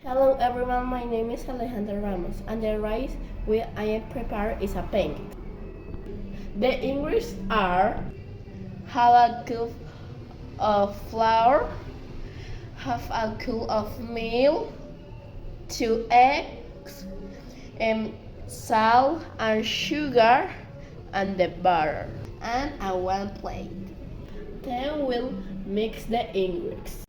Hello everyone, my name is Alejandra Ramos and the rice I am prepared is a pancake. The ingredients are half a cup of flour, half a cup of milk, 2 eggs, and salt and sugar and the butter and a 1 plate. Then we'll mix the ingredients.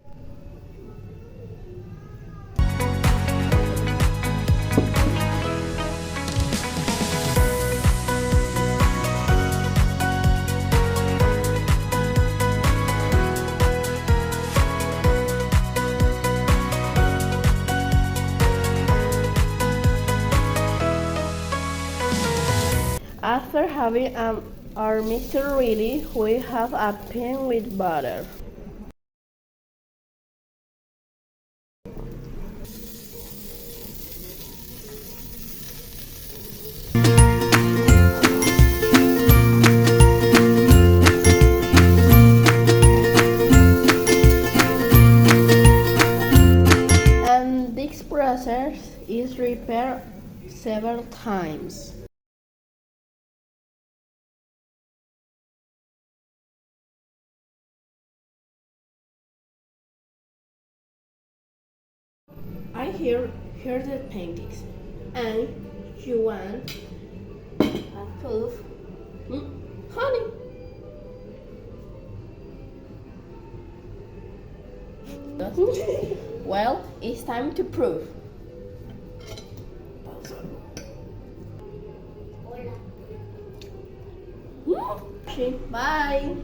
After having our mixture ready, we have a pan with butter. And this process is repeated several times. I hear the pancakes, and you want a cup honey. Well, it's time to prove. Bye.